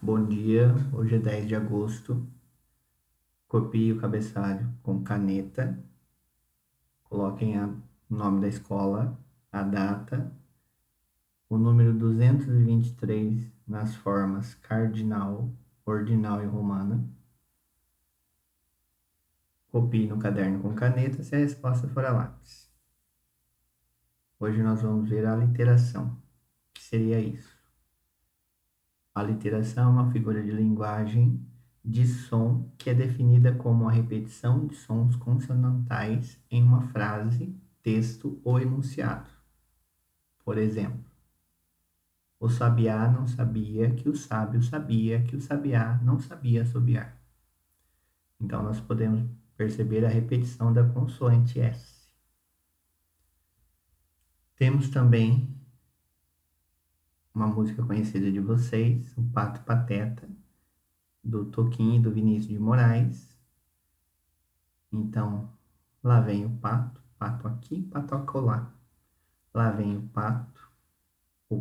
Bom dia, hoje é 10 de agosto. Copie o cabeçalho com caneta. Coloquem o nome da escola, a data, o número 223 nas formas cardinal, ordinal e romana. Copie no caderno com caneta se a resposta for a lápis. Hoje nós vamos ver a literação. O que seria isso? A literação é uma figura de linguagem de som que é definida como a repetição de sons consonantais em uma frase, texto ou enunciado. Por exemplo, o sabiá não sabia que o sábio sabia que o sabiá não sabia assobiar. Então, nós podemos perceber a repetição da consoante S. Temos também uma música conhecida de vocês, o Pato Pateta, do Toquinho e do Vinícius de Moraes. Então, lá vem o pato, pato aqui, pato acolá. Lá vem o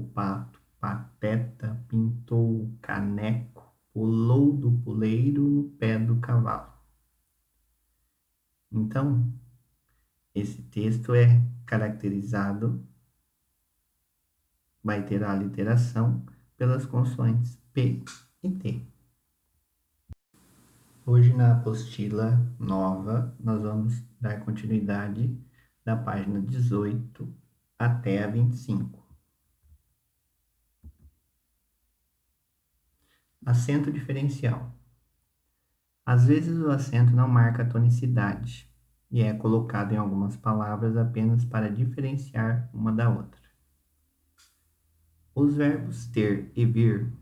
pato, pateta, pintou o caneco, pulou do puleiro no pé do cavalo. Então, esse texto é caracterizado, vai ter a literação pelas consoantes P e T. Hoje, na apostila nova, nós vamos dar continuidade da página 18 até a 25. Acento diferencial. Às vezes o acento não marca a tonicidade e é colocado em algumas palavras apenas para diferenciar uma da outra. Os verbos ter e vir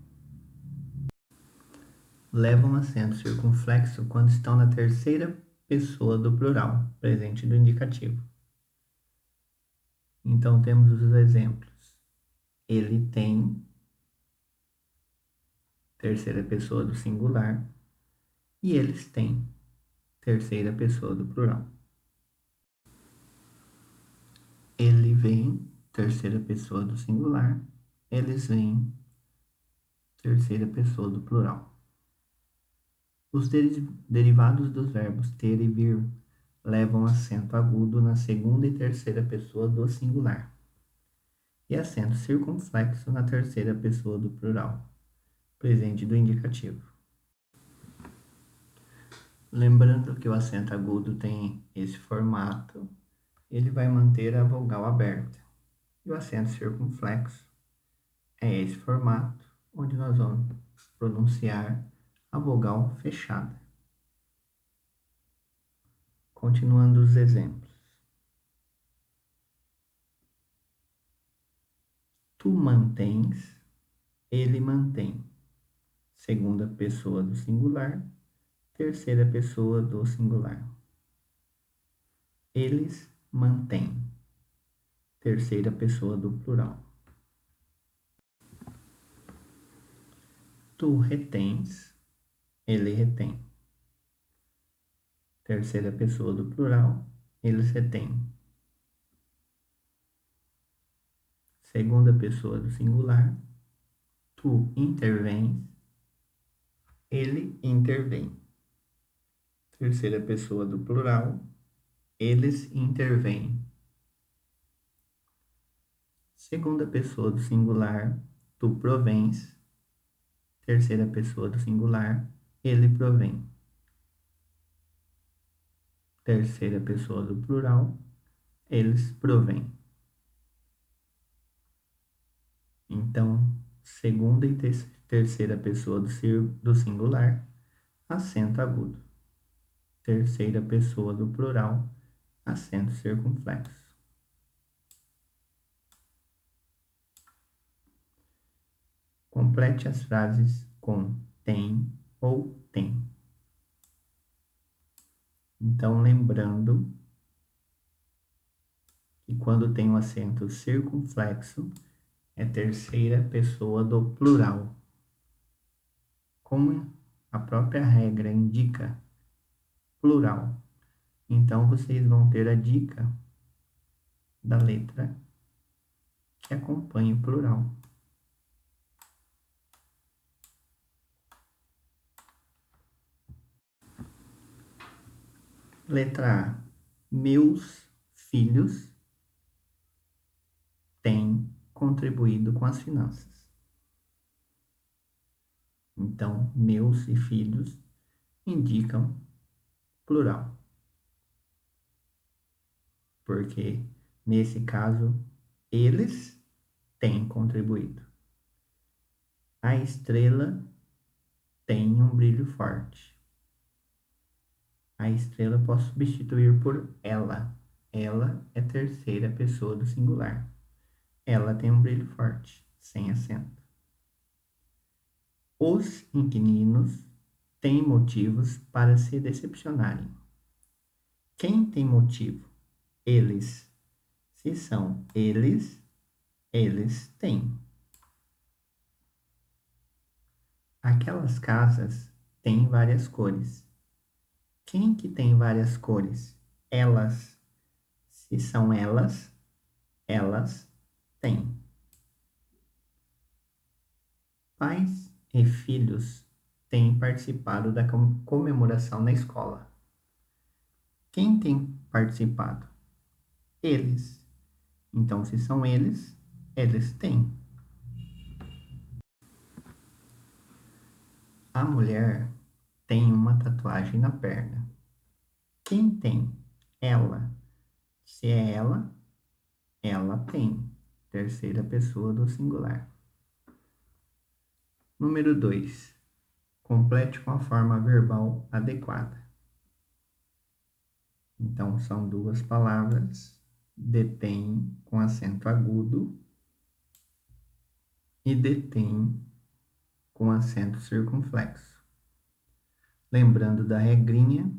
levam acento circunflexo quando estão na terceira pessoa do plural, presente do indicativo. Então temos os exemplos. Ele tem, terceira pessoa do singular, e eles têm, terceira pessoa do plural. Ele vem, terceira pessoa do singular, eles vêm, terceira pessoa do plural. Os derivados dos verbos ter e vir levam acento agudo na segunda e terceira pessoa do singular e acento circunflexo na terceira pessoa do plural, presente do indicativo. Lembrando que o acento agudo tem esse formato, ele vai manter a vogal aberta. E o acento circunflexo é esse formato, onde nós vamos pronunciar a vogal fechada. Continuando os exemplos. Tu mantens, ele mantém. Segunda pessoa do singular, terceira pessoa do singular. Eles mantêm. Terceira pessoa do plural. Tu retens, ele retém. Terceira pessoa do plural, eles retêm. Segunda pessoa do singular, tu intervens, ele intervém. Terceira pessoa do plural, eles intervêm. Segunda pessoa do singular, tu provens. Terceira pessoa do singular, ele provém. Terceira pessoa do plural, eles provêm. Então, segunda e terceira pessoa do singular, acento agudo. Terceira pessoa do plural, acento circunflexo. Complete as frases com tem ou tem. Então, lembrando que quando tem um acento circunflexo, é terceira pessoa do plural. Como a própria regra indica, plural. Então, vocês vão ter a dica da letra que acompanha o plural. Letra A. Meus filhos têm contribuído com as finanças. Então, meus e filhos indicam plural, porque nesse caso eles têm contribuído. A estrela tem um brilho forte. A estrela eu posso substituir por ela. Ela é terceira pessoa do singular. Ela tem um brilho forte, sem acento. Os inquilinos têm motivos para se decepcionarem. Quem tem motivo? Eles. Se são eles, eles têm. Aquelas casas têm várias cores. Quem que tem várias cores? Elas. Se são elas, elas têm. Pais e filhos têm participado da comemoração na escola. Quem tem participado? Eles. Então, se são eles, eles têm. A mulher tem uma tatuagem na perna. Quem tem? Ela. Se é ela, ela tem. Terceira pessoa do singular. Número 2. Complete com a forma verbal adequada. Então, são duas palavras. Detém com acento agudo e detém com acento circunflexo. Lembrando da regrinha,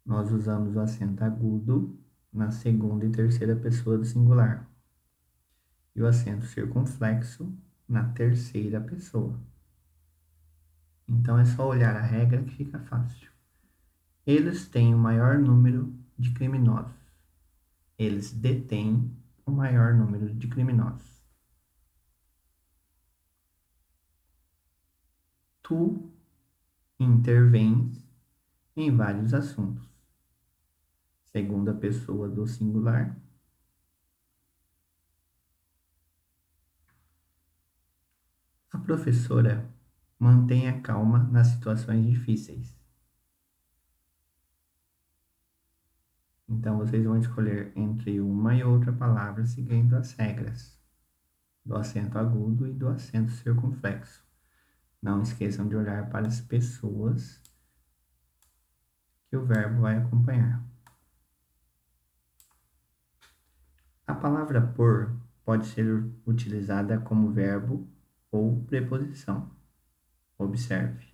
nós usamos o acento agudo na segunda e terceira pessoa do singular e o acento circunflexo na terceira pessoa. Então é só olhar a regra que fica fácil. Eles têm o maior número de criminosos. Eles detêm o maior número de criminosos. Tu intervens em vários assuntos. Segunda pessoa do singular. A professora mantém a calma nas situações difíceis. Então, vocês vão escolher entre uma e outra palavra seguindo as regras do acento agudo e do acento circunflexo. Não esqueçam de olhar para as pessoas que o verbo vai acompanhar. A palavra por pode ser utilizada como verbo ou preposição. Observe.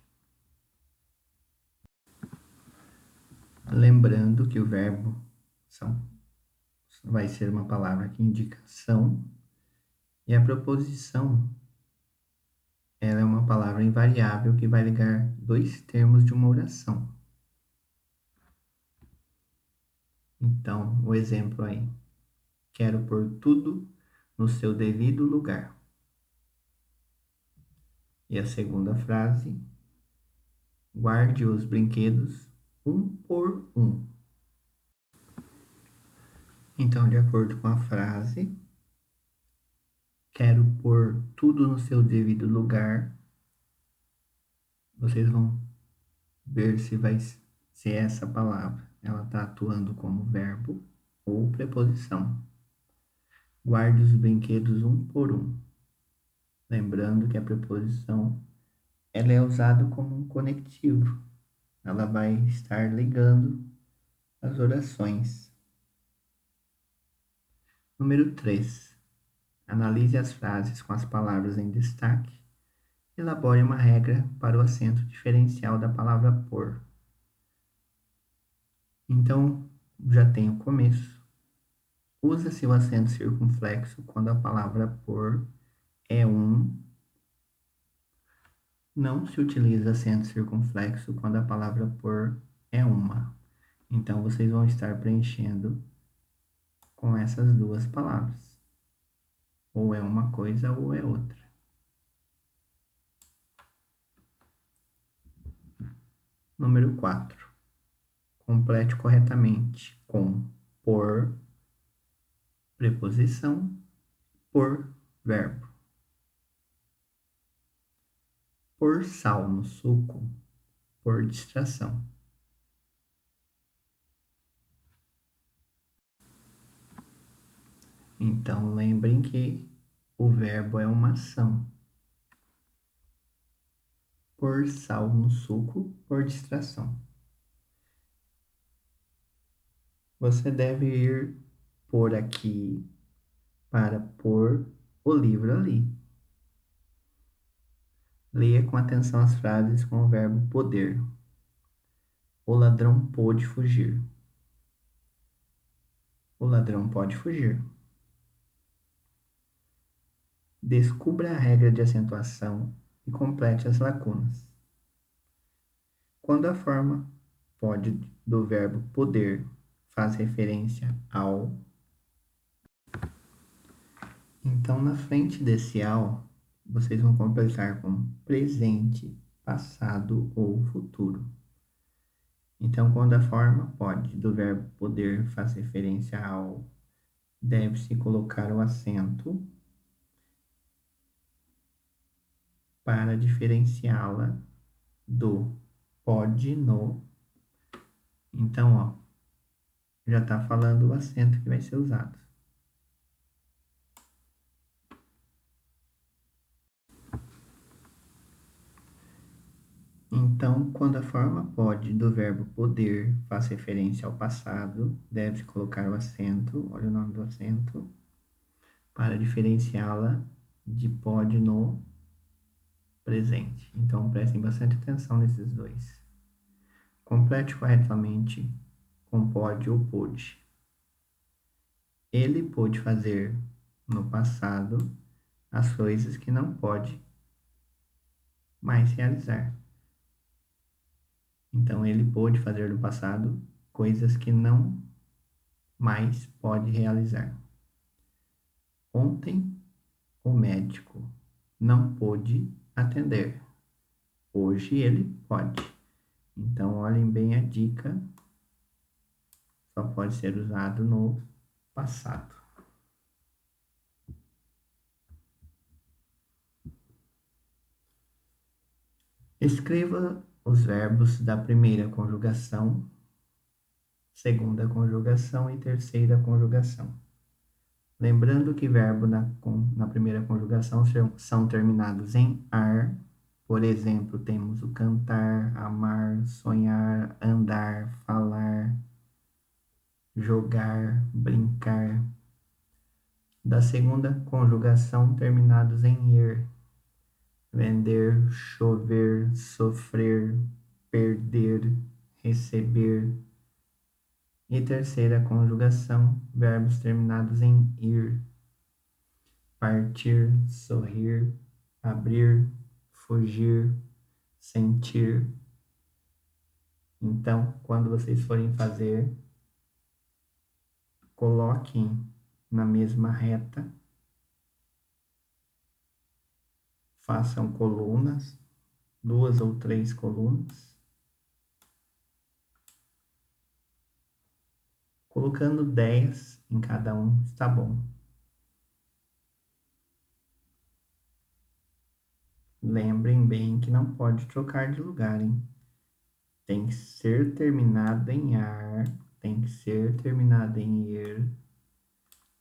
Lembrando que o verbo vai ser uma palavra que indica ação e a preposição ela é uma palavra invariável que vai ligar dois termos de uma oração. Então, o exemplo aí. Quero pôr tudo no seu devido lugar. E a segunda frase. Guarde os brinquedos um por um. Então, de acordo com a frase, quero pôr tudo no seu devido lugar. Vocês vão ver se essa palavra ela está atuando como verbo ou preposição. Guarde os brinquedos um por um. Lembrando que a preposição ela é usada como um conectivo. Ela vai estar ligando as orações. Número 3. Analise as frases com as palavras em destaque. Elabore uma regra para o acento diferencial da palavra por. Então, já tem o começo. Usa-se o acento circunflexo quando a palavra por é um. Não se utiliza acento circunflexo quando a palavra por é uma. Então, vocês vão estar preenchendo com essas duas palavras. Ou é uma coisa ou é outra. Número 4. complete corretamente com por, preposição, por, verbo. Por sal no suco, por distração. Então, lembrem que o verbo é uma ação. Por sal no suco, por distração. Você deve ir por aqui para pôr o livro ali. Leia com atenção as frases com o verbo poder. O ladrão pôde fugir. O ladrão pode fugir. Descubra a regra de acentuação e complete as lacunas. Quando a forma pode do verbo poder faz referência ao, então na frente desse ao, vocês vão completar com presente, passado ou futuro. Então, quando a forma pode do verbo poder faz referência ao, deve-se colocar o acento para diferenciá-la do pode no. Então, ó, já está falando o acento que vai ser usado. Então, quando a forma pode do verbo poder faz referência ao passado, deve-se colocar o acento, olha o nome do acento, para diferenciá-la de pode no presente. Então, prestem bastante atenção nesses dois. Complete corretamente com pode ou pôde. Ele pôde fazer no passado as coisas que não pode mais realizar. Então, ele pôde fazer no passado coisas que não mais pode realizar. Ontem, o médico não pôde atender. Hoje, ele pode. Então, olhem bem a dica. Só pode ser usado no passado. Escreva os verbos da primeira conjugação, segunda conjugação e terceira conjugação. Lembrando que verbos na primeira conjugação são terminados em ar. Por exemplo, temos o cantar, amar, sonhar, andar, falar, jogar, brincar. Da segunda conjugação, terminados em ir. Vender, chover, sofrer, perder, receber. E terceira conjugação, verbos terminados em ir. Partir, sorrir, abrir, fugir, sentir. Então, quando vocês forem fazer, coloquem na mesma reta, façam colunas, 2 ou 3 colunas, colocando 10 em cada um, está bom. Lembrem bem que não pode trocar de lugar, hein? Tem que ser terminado em ar, tem que ser terminado em ir,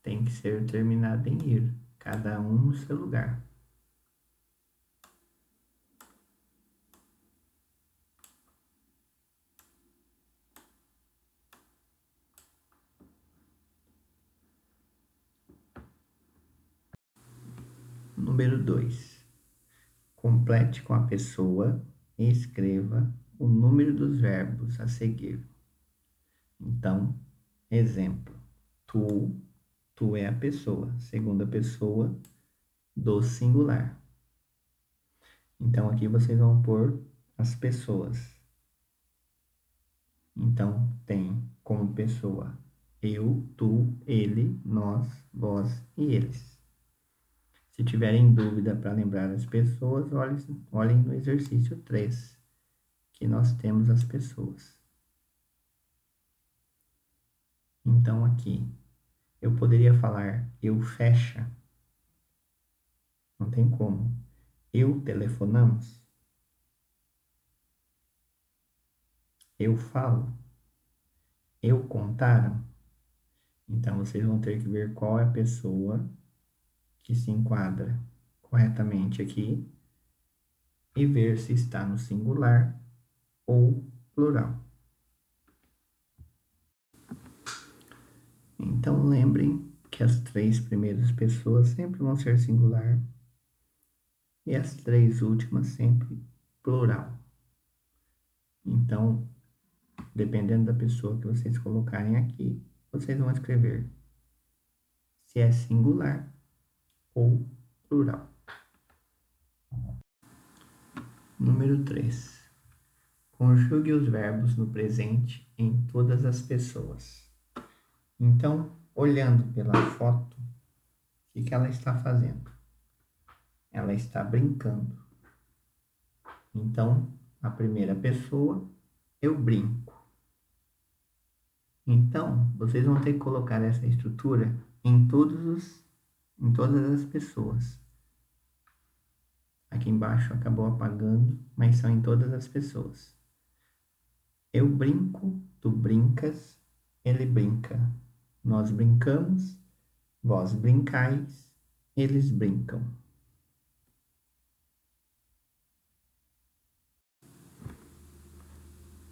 tem que ser terminado em ir, cada um no seu lugar. Número 2. Complete com a pessoa e escreva o número dos verbos a seguir. Então, exemplo, tu é a pessoa, segunda pessoa do singular. Então, aqui vocês vão pôr as pessoas. Então, tem como pessoa eu, tu, ele, nós, vós e eles. Se tiverem dúvida para lembrar as pessoas, olhem no exercício 3, que nós temos as pessoas. Então, aqui, eu poderia falar eu fecha? Não tem como. Eu telefonamos? Eu falo? Eu contaram? Então, vocês vão ter que ver qual é a pessoa que se enquadra corretamente aqui e ver se está no singular ou plural. Então, lembrem que as 3 primeiras pessoas sempre vão ser singular e as 3 últimas sempre plural. Então, dependendo da pessoa que vocês colocarem aqui, vocês vão escrever se é singular ou plural. Número 3. Conjugue os verbos no presente em todas as pessoas. Então, olhando pela foto, o que ela está fazendo? Ela está brincando. Então, a primeira pessoa, eu brinco. Então, vocês vão ter que colocar essa estrutura em todas as pessoas. Aqui embaixo acabou apagando, mas são em todas as pessoas. Eu brinco, tu brincas, ele brinca. Nós brincamos, vós brincais, eles brincam.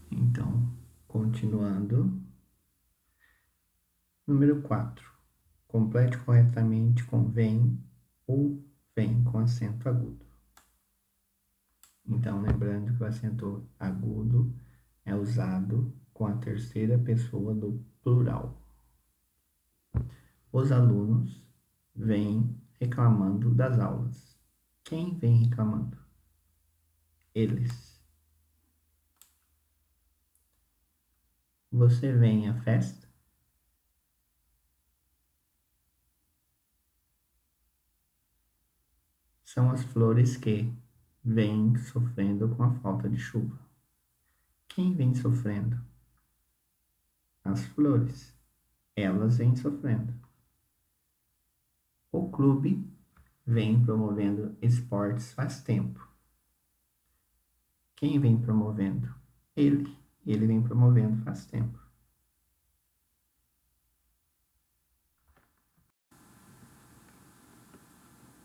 Então, continuando. Número 4. Complete corretamente com vem ou vem com acento agudo. Então, lembrando que o acento agudo é usado com a terceira pessoa do plural. Os alunos vêm reclamando das aulas. Quem vem reclamando? Eles. Você vem à festa? São as flores que vêm sofrendo com a falta de chuva. Quem vem sofrendo? As flores. Elas vêm sofrendo. O clube vem promovendo esportes faz tempo. Quem vem promovendo? Ele. Ele vem promovendo faz tempo.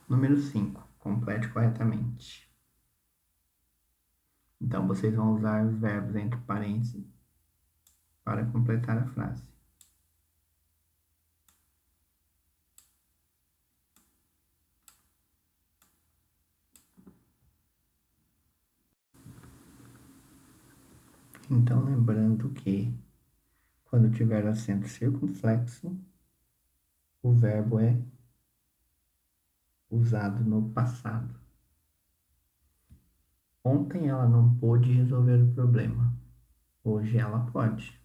Número 5. Complete corretamente. Então, vocês vão usar os verbos entre parênteses para completar a frase. Então, lembrando que quando tiver acento circunflexo, o verbo é usado no passado. Ontem ela não pôde resolver o problema. Hoje ela pode.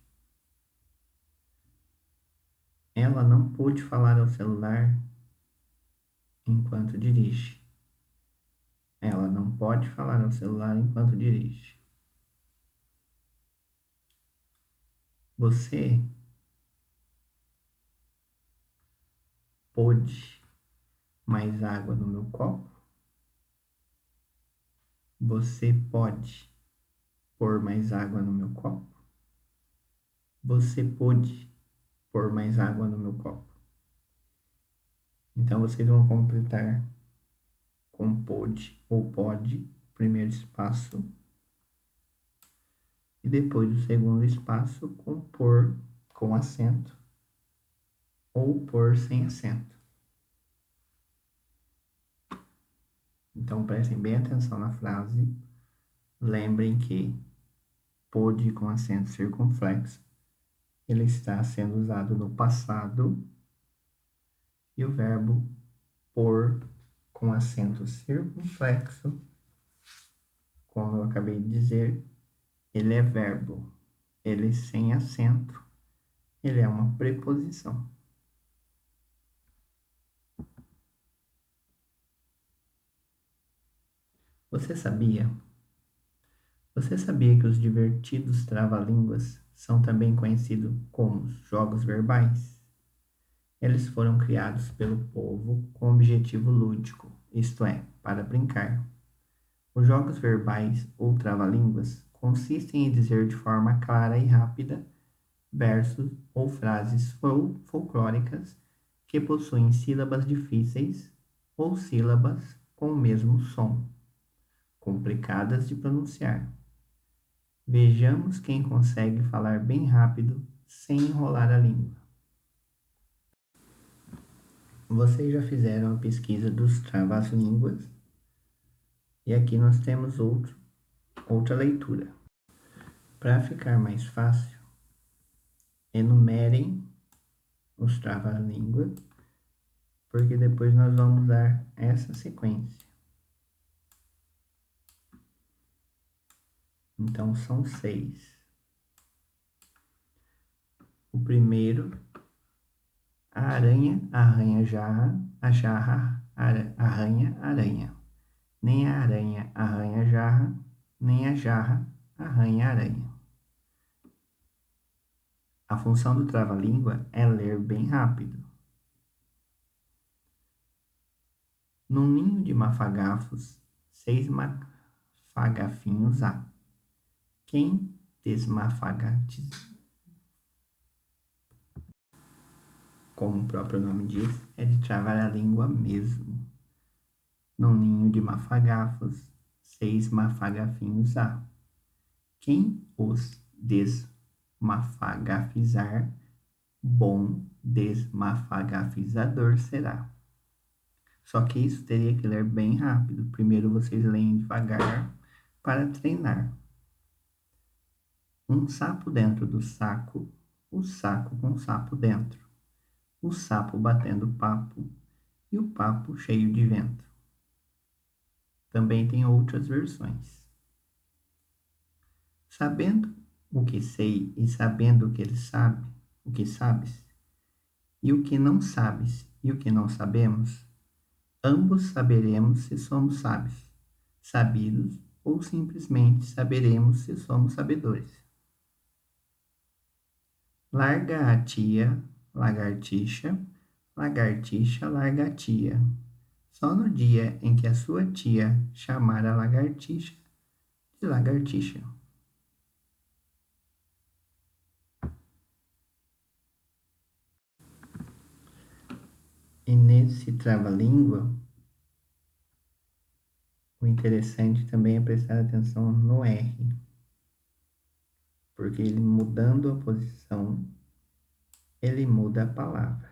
Ela não pôde falar ao celular enquanto dirige. Ela não pode falar ao celular enquanto dirige. Você pôde mais água no meu copo? Você pode pôr mais água no meu copo? Você pôde pôr mais água no meu copo? Então, vocês vão completar com pôde ou pode, primeiro espaço, e depois o segundo espaço com pôr com acento ou pôr sem acento. Então, prestem bem atenção na frase. Lembrem que pôde com acento circunflexo, ele está sendo usado no passado, e o verbo pôr com acento circunflexo, como eu acabei de dizer, ele é verbo. Ele sem acento, ele é uma preposição. Você sabia Você sabia que os divertidos trava-línguas são também conhecidos como jogos verbais? Eles foram criados pelo povo com objetivo lúdico, isto é, para brincar. Os jogos verbais ou trava-línguas consistem em dizer de forma clara e rápida versos ou frases folclóricas que possuem sílabas difíceis ou sílabas com o mesmo som, complicadas de pronunciar. Vejamos quem consegue falar bem rápido sem enrolar a língua. Vocês já fizeram a pesquisa dos travas-línguas? E aqui nós temos outra leitura. Para ficar mais fácil, enumerem os trava-línguas, porque depois nós vamos usar essa sequência. Então, são 6. O primeiro, a aranha arranha jarra, a jarra arranha aranha. Nem a aranha arranha a jarra, nem a jarra arranha a aranha. A função do trava-língua é ler bem rápido. Num ninho de mafagafos, 6 mafagafinhos há. Quem desmafagatiza, como o próprio nome diz, é de travar a língua mesmo. Num ninho de mafagafos, 6 mafagafinhos há. Quem os desmafagafizar, bom desmafagafizador será. Só que isso teria que ler bem rápido. Primeiro vocês leem devagar para treinar. Um sapo dentro do saco, o saco com sapo dentro. O sapo batendo papo e o papo cheio de vento. Também tem outras versões. Sabendo o que sei e sabendo o que ele sabe, o que sabes, e o que não sabes e o que não sabemos, ambos saberemos se somos sábios, sabidos, ou simplesmente saberemos se somos sabedores. Larga a tia, lagartixa, lagartixa larga a tia. Só no dia em que a sua tia chamar a lagartixa de lagartixa. E nesse trava-língua, o interessante também é prestar atenção no R, porque ele mudando a posição, ele muda a palavra.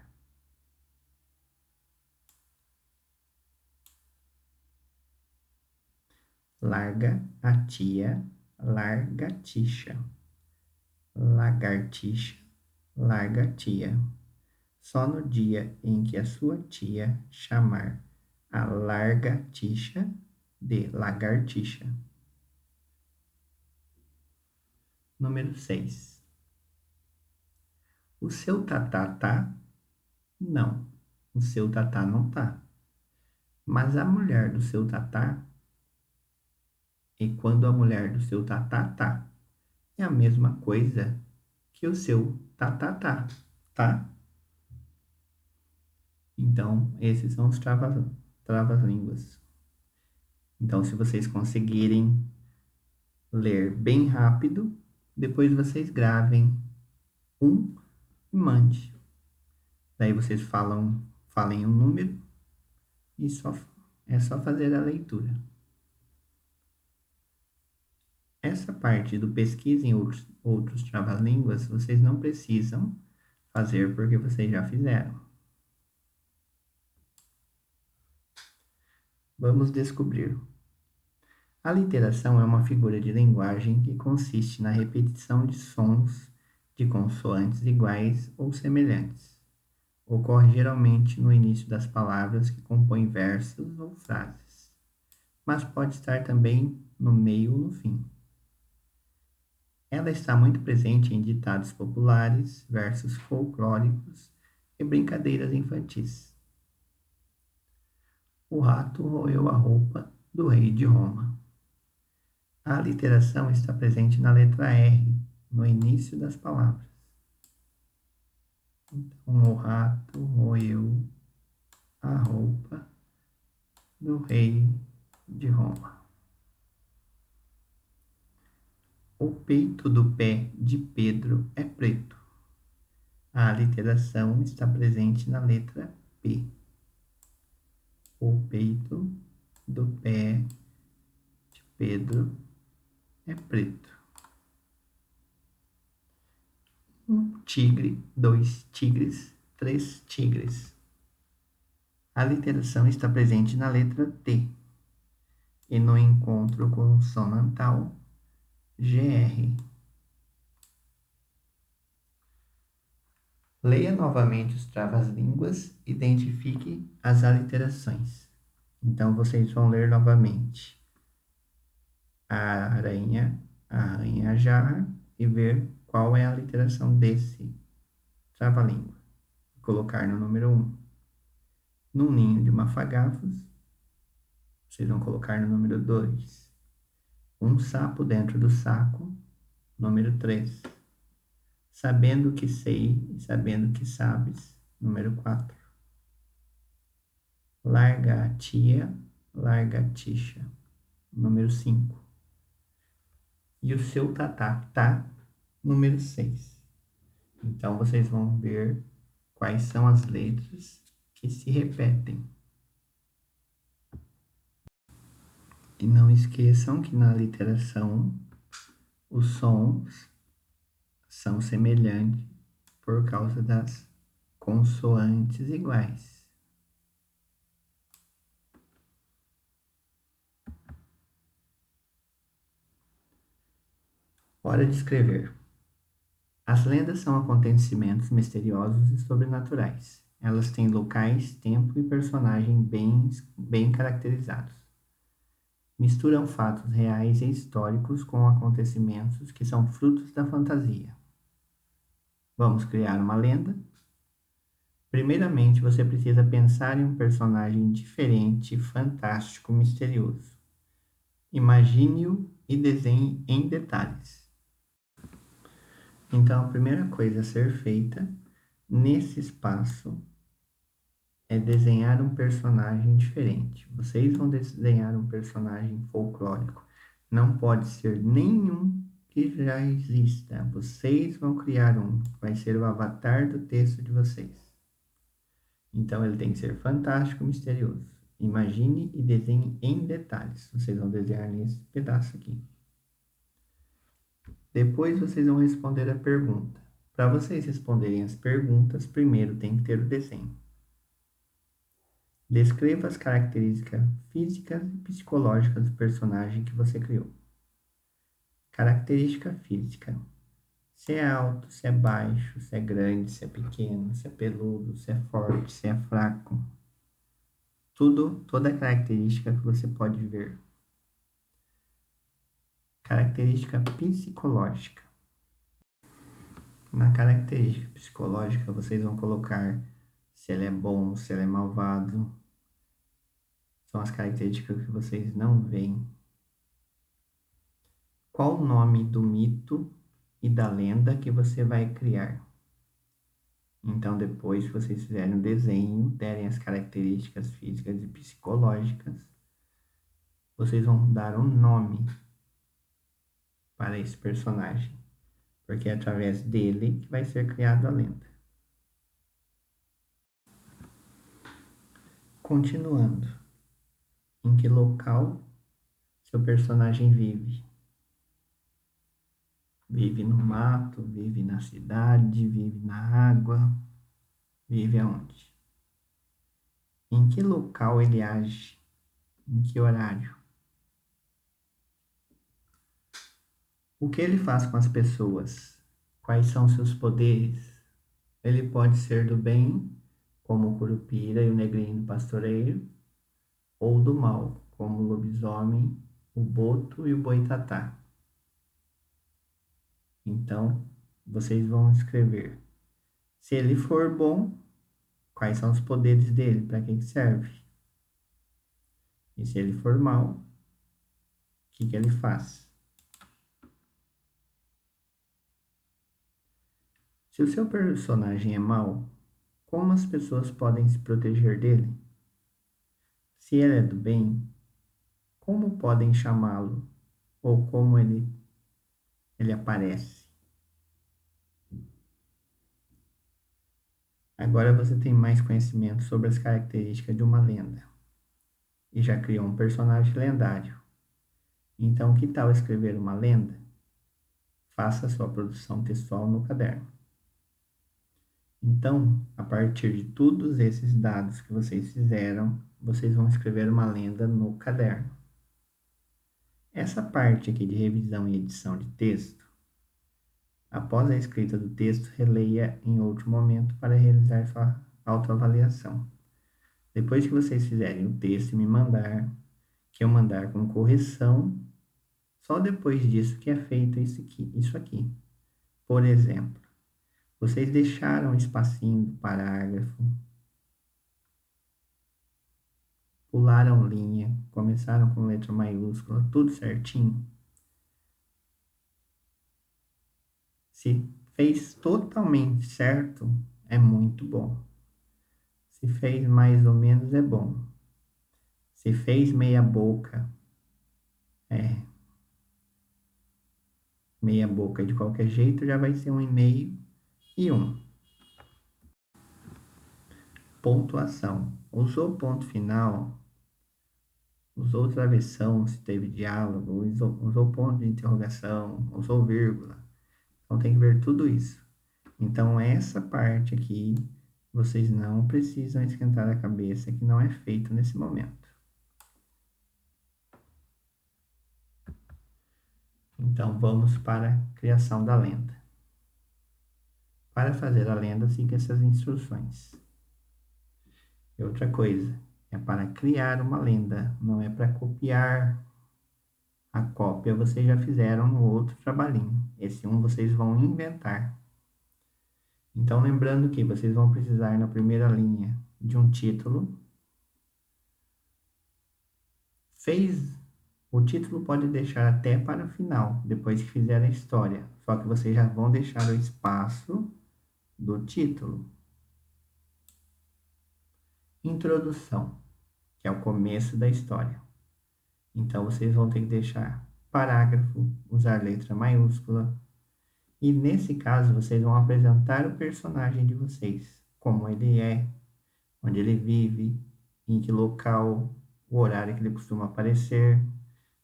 Larga a tia, largatixa. Lagartixa, larga a tia. Só no dia em que a sua tia chamar a lagartixa de lagartixa. Número 6. O seu tatá tá? Não, o seu tatá não tá. Mas a mulher do seu tatá, e quando a mulher do seu tatá tá, é a mesma coisa que o seu tatá tá? Então, esses são os travas-línguas. Então, se vocês conseguirem ler bem rápido, depois vocês gravem um e mande. Daí vocês falem um número e é só fazer a leitura. Essa parte do pesquisa em outros trava-línguas, vocês não precisam fazer porque vocês já fizeram. Vamos descobrir. A literação é uma figura de linguagem que consiste na repetição de sons de consoantes iguais ou semelhantes. Ocorre geralmente no início das palavras que compõem versos ou frases, mas pode estar também no meio ou no fim. Ela está muito presente em ditados populares, versos folclóricos e brincadeiras infantis. O rato roeu a roupa do rei de Roma. A aliteração está presente na letra R, no início das palavras. Então, o rato roeu a roupa do rei de Roma. O peito do pé de Pedro é preto. A aliteração está presente na letra P. O peito do pé de Pedro é preto. Um tigre, 2 tigres, 3 tigres. A aliteração está presente na letra T. E no encontro consonantal, GR. Leia novamente os travas-línguas, identifique as aliterações. Então, vocês vão ler novamente. A aranha arranha a jarra e ver qual é a aliteração desse trava-língua. Colocar no número 1. Num ninho de mafagafos, vocês vão colocar no número 2. Um sapo dentro do saco, número 3. Sabendo que sei e sabendo que sabes, número 4. Larga a tia, larga a tixa, número 5. E o seu tatá, tá, número 6. Então, vocês vão ver quais são as letras que se repetem. E não esqueçam que na literação os sons são semelhantes por causa das consoantes iguais. Hora de escrever. As lendas são acontecimentos misteriosos e sobrenaturais. Elas têm locais, tempo e personagem bem caracterizados. Misturam fatos reais e históricos com acontecimentos que são frutos da fantasia. Vamos criar uma lenda? Primeiramente, você precisa pensar em um personagem diferente, fantástico, misterioso. Imagine-o e desenhe em detalhes. Então, a primeira coisa a ser feita nesse espaço é desenhar um personagem diferente. Vocês vão desenhar um personagem folclórico. Não pode ser nenhum que já exista. Vocês vão criar um. Vai ser o avatar do texto de vocês. Então, ele tem que ser fantástico, misterioso. Imagine e desenhe em detalhes. Vocês vão desenhar nesse pedaço aqui. Depois, vocês vão responder a pergunta. Para vocês responderem as perguntas, primeiro tem que ter o desenho. Descreva as características físicas e psicológicas do personagem que você criou. Característica física. Se é alto, se é baixo, se é grande, se é pequeno, se é peludo, se é forte, se é fraco. Toda característica que você pode ver. Característica psicológica. Na característica psicológica, vocês vão colocar se ele é bom, se ele é malvado. São as características que vocês não veem. Qual o nome do mito e da lenda que você vai criar? Então, depois que vocês fizerem o desenho, derem as características físicas e psicológicas, vocês vão dar um nome para esse personagem, porque é através dele que vai ser criada a lenda. Continuando, em que local seu personagem vive? Vive no mato, vive na cidade, vive na água, vive aonde? Em que local ele age? Em que horário? O que ele faz com as pessoas? Quais são seus poderes? Ele pode ser do bem, como o Curupira e o Negrinho do Pastoreiro, ou do mal, como o Lobisomem, o Boto e o Boitatá. Então, vocês vão escrever. Se ele for bom, quais são os poderes dele? Para que serve? E se ele for mal, o que ele faz? Se o seu personagem é mau, como as pessoas podem se proteger dele? Se ele é do bem, como podem chamá-lo? Ou como ele aparece? Agora você tem mais conhecimento sobre as características de uma lenda e já criou um personagem lendário. Então, que tal escrever uma lenda? Faça sua produção textual no caderno. Então, a partir de todos esses dados que vocês fizeram, vocês vão escrever uma lenda no caderno. Essa parte aqui de revisão e edição de texto, após a escrita do texto, releia em outro momento para realizar sua autoavaliação. Depois que vocês fizerem o texto e me mandar, que eu mandar com correção, só depois disso que é feito isso aqui. Por exemplo, vocês deixaram um espacinho do parágrafo, pularam linha, começaram com letra maiúscula, tudo certinho. Se fez totalmente certo, é muito bom. Se fez mais ou menos, é bom. Se fez meia boca, é meia boca de qualquer jeito, já vai ser 1,5 e 1. Pontuação. Usou ponto final, usou travessão, se teve diálogo, usou ponto de interrogação, usou vírgula. Então tem que ver tudo isso. Então essa parte aqui, vocês não precisam esquentar a cabeça, que não é feito nesse momento. Então vamos para a criação da lenda. Para fazer a lenda, siga essas instruções. E outra coisa, é para criar uma lenda, não é para copiar a cópia. Vocês já fizeram no outro trabalhinho. Esse vocês vão inventar. Então, lembrando que vocês vão precisar na primeira linha de um título. O título pode deixar até para o final, depois que fizer a história. Só que vocês já vão deixar o espaço do título. Introdução, que é o começo da história. Então, vocês vão ter que deixar parágrafo, usar letra maiúscula. E nesse caso, vocês vão apresentar o personagem de vocês, como ele é, onde ele vive, em que local, o horário que ele costuma aparecer,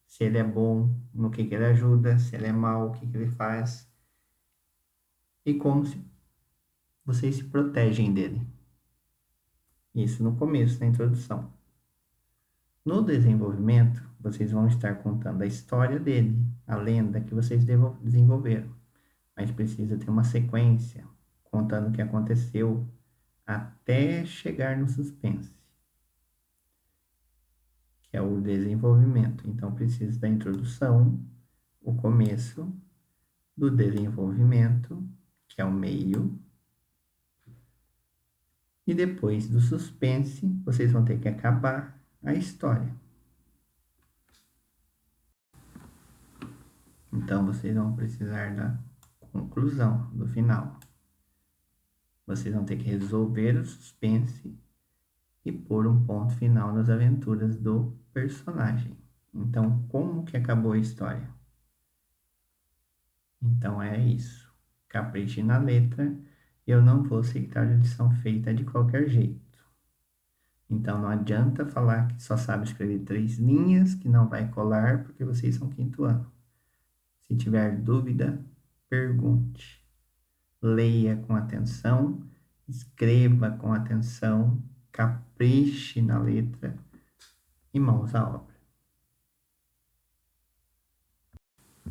se ele é bom, no que ele ajuda, se ele é mau, o que ele faz, e como vocês se protegem dele. Isso no começo, na introdução. No desenvolvimento, vocês vão estar contando a história dele, a lenda que vocês desenvolveram, mas precisa ter uma sequência, contando o que aconteceu até chegar no suspense, que é o desenvolvimento. Então, precisa da introdução, o começo, do desenvolvimento, que é o meio, e depois do suspense, vocês vão ter que acabar a história. Então, vocês vão precisar da conclusão, do final. Vocês vão ter que resolver o suspense e pôr um ponto final nas aventuras do personagem. Então, como que acabou a história? Então, é isso. Capriche na letra. Eu não vou aceitar a lição feita de qualquer jeito. Então, não adianta falar que só sabe escrever 3 linhas, que não vai colar, porque vocês são quinto ano. Se tiver dúvida, pergunte. Leia com atenção, escreva com atenção, capriche na letra e mãos à obra.